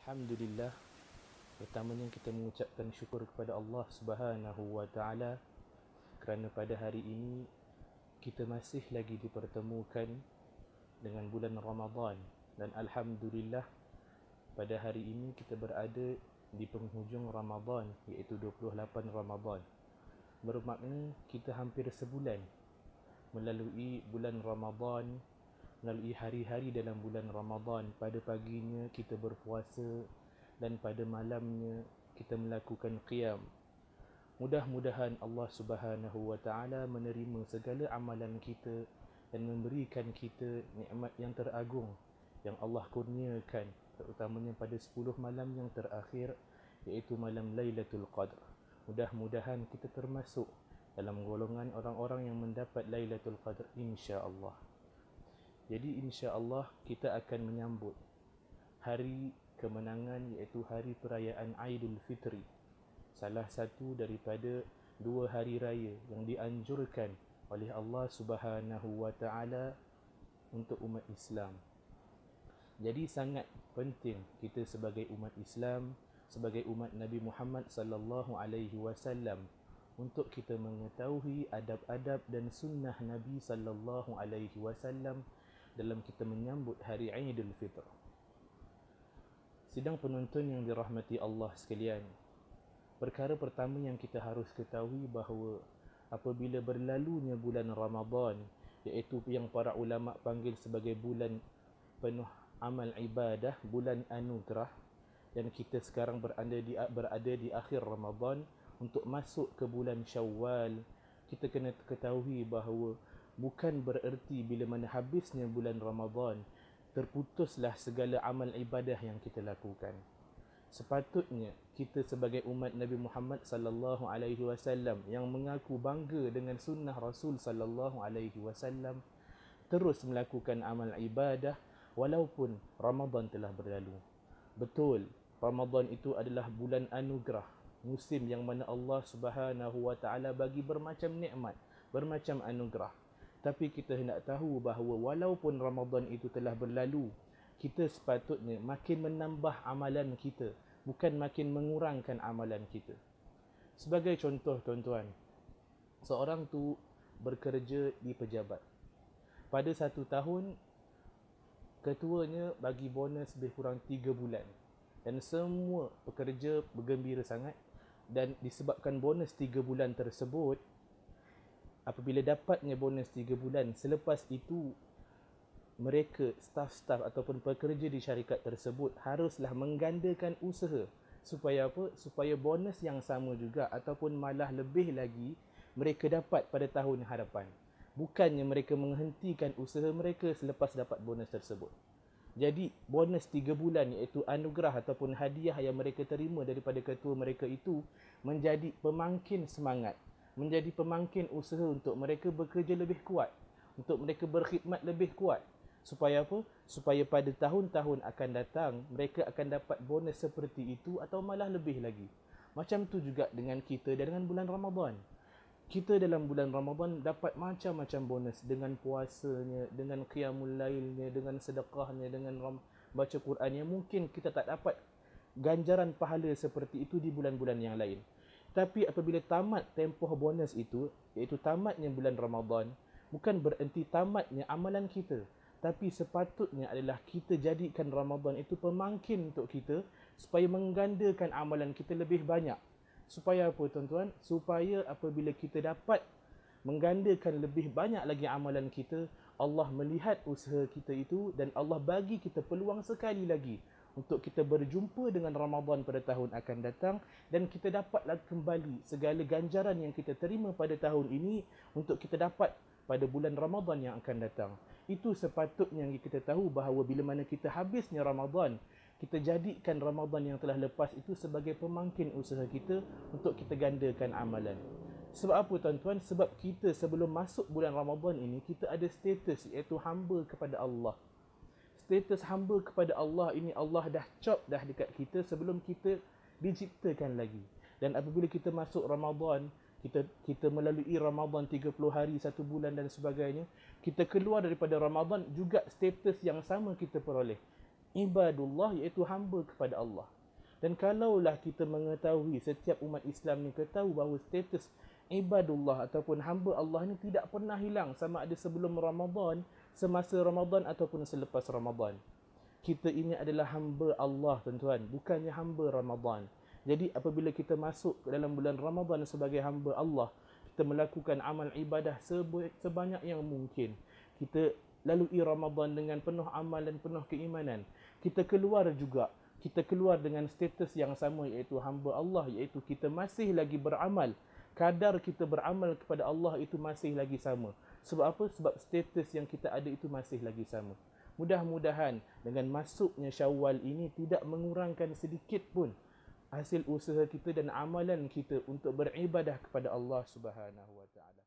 Alhamdulillah, pertamanya kita mengucapkan syukur kepada Allah Subhanahu wa taala kerana pada hari ini kita masih lagi dipertemukan dengan bulan Ramadan, dan alhamdulillah pada hari ini kita berada di penghujung Ramadan, iaitu 28 Ramadan. Bermakna kita hampir sebulan melalui bulan Ramadan, melalui hari-hari dalam bulan Ramadan. Pada paginya kita berpuasa dan pada malamnya kita melakukan qiyam. Mudah-mudahan Allah Subhanahu wa taala menerima segala amalan kita dan memberikan kita nikmat yang teragung yang Allah kurniakan, terutamanya pada 10 malam yang terakhir, iaitu malam Lailatul Qadr. Mudah-mudahan kita termasuk dalam golongan orang-orang yang mendapat Lailatul Qadr, insya-Allah. Jadi insya-Allah kita akan menyambut hari kemenangan, iaitu hari perayaan Aidul Fitri, salah satu daripada dua hari raya yang dianjurkan oleh Allah Subhanahu wa taala untuk umat Islam. Jadi sangat penting kita sebagai umat Islam, sebagai umat Nabi Muhammad sallallahu alaihi wasallam, untuk kita mengetahui adab-adab dan sunnah Nabi sallallahu alaihi wasallam dalam kita menyambut hari Aidul Fitr. Sidang penonton yang dirahmati Allah sekalian, perkara pertama yang kita harus ketahui bahawa apabila berlalunya bulan Ramadan, iaitu yang para ulama panggil sebagai bulan penuh amal ibadah, bulan anugerah, dan kita sekarang berada di akhir Ramadan untuk masuk ke bulan Syawal, kita kena ketahui bahawa bukan bererti bila mana habisnya bulan Ramadan terputuslah segala amal ibadah yang kita lakukan. Sepatutnya kita sebagai umat Nabi Muhammad sallallahu alaihi wasallam yang mengaku bangga dengan sunnah Rasul sallallahu alaihi wasallam terus melakukan amal ibadah walaupun Ramadan telah berlalu. Betul, Ramadan itu adalah bulan anugerah, musim yang mana Allah Subhanahu wa taala bagi bermacam nikmat, bermacam anugerah. Tapi kita hendak tahu bahawa walaupun Ramadan itu telah berlalu, kita sepatutnya makin menambah amalan kita, bukan makin mengurangkan amalan kita. Sebagai contoh tuan-tuan, seorang tu bekerja di pejabat. Pada 1 tahun, ketuanya bagi bonus lebih kurang 3 bulan. Dan semua pekerja bergembira sangat, dan disebabkan bonus 3 bulan tersebut, apabila dapatnya bonus 3 bulan, selepas itu mereka, staf-staf ataupun pekerja di syarikat tersebut haruslah menggandakan usaha. Supaya apa? Supaya bonus yang sama juga ataupun malah lebih lagi mereka dapat pada tahun hadapan. Bukannya mereka menghentikan usaha mereka selepas dapat bonus tersebut. Jadi bonus 3 bulan, iaitu anugerah ataupun hadiah yang mereka terima daripada ketua mereka itu, menjadi pemangkin semangat, menjadi pemangkin usaha untuk mereka bekerja lebih kuat, untuk mereka berkhidmat lebih kuat. Supaya apa? Supaya pada tahun-tahun akan datang mereka akan dapat bonus seperti itu atau malah lebih lagi. Macam tu juga dengan kita dan dengan bulan Ramadan. Kita dalam bulan Ramadan dapat macam-macam bonus, dengan puasanya, dengan qiyamul lailnya, dengan sedekahnya, dengan baca Quran, yang mungkin kita tak dapat ganjaran pahala seperti itu di bulan-bulan yang lain. Tapi apabila tamat tempoh bonus itu, iaitu tamatnya bulan Ramadan, bukan berhenti tamatnya amalan kita, tapi sepatutnya adalah kita jadikan Ramadan itu pemangkin untuk kita supaya menggandakan amalan kita lebih banyak. Supaya apa tuan-tuan? Supaya apabila kita dapat menggandakan lebih banyak lagi amalan kita, Allah melihat usaha kita itu dan Allah bagi kita peluang sekali lagi untuk kita berjumpa dengan Ramadan pada tahun akan datang, dan kita dapatlah kembali segala ganjaran yang kita terima pada tahun ini untuk kita dapat pada bulan Ramadan yang akan datang. Itu sepatutnya kita tahu bahawa bila mana kita habisnya Ramadan, kita jadikan Ramadan yang telah lepas itu sebagai pemangkin usaha kita untuk kita gandakan amalan. Sebab apa tuan-tuan? Sebab kita sebelum masuk bulan Ramadan ini, kita ada status, iaitu hamba kepada Allah. Status hamba kepada Allah ini Allah dah cop dah dekat kita sebelum kita diciptakan lagi. Dan apabila kita masuk Ramadan, kita melalui Ramadan 30 hari, 1 bulan dan sebagainya, kita keluar daripada Ramadan juga status yang sama kita peroleh. ibadullah, iaitu hamba kepada Allah. Dan kalaulah kita mengetahui, setiap umat Islam ni ketahui bahawa status ibadullah ataupun hamba Allah ni tidak pernah hilang, sama ada sebelum Ramadan, semasa Ramadan ataupun selepas Ramadan. Kita ini adalah hamba Allah, tuan-tuan, bukannya hamba Ramadan. Jadi apabila kita masuk ke dalam bulan Ramadan sebagai hamba Allah, kita melakukan amal ibadah sebanyak yang mungkin. Kita lalui Ramadan dengan penuh amal dan penuh keimanan. Kita keluar dengan status yang sama, iaitu hamba Allah, iaitu kita masih lagi beramal. Kadar kita beramal kepada Allah itu masih lagi sama. Sebab apa? Sebab status yang kita ada itu masih lagi sama. Mudah-mudahan dengan masuknya Syawal ini tidak mengurangkan sedikit pun hasil usaha kita dan amalan kita untuk beribadah kepada Allah Subhanahu wa taala.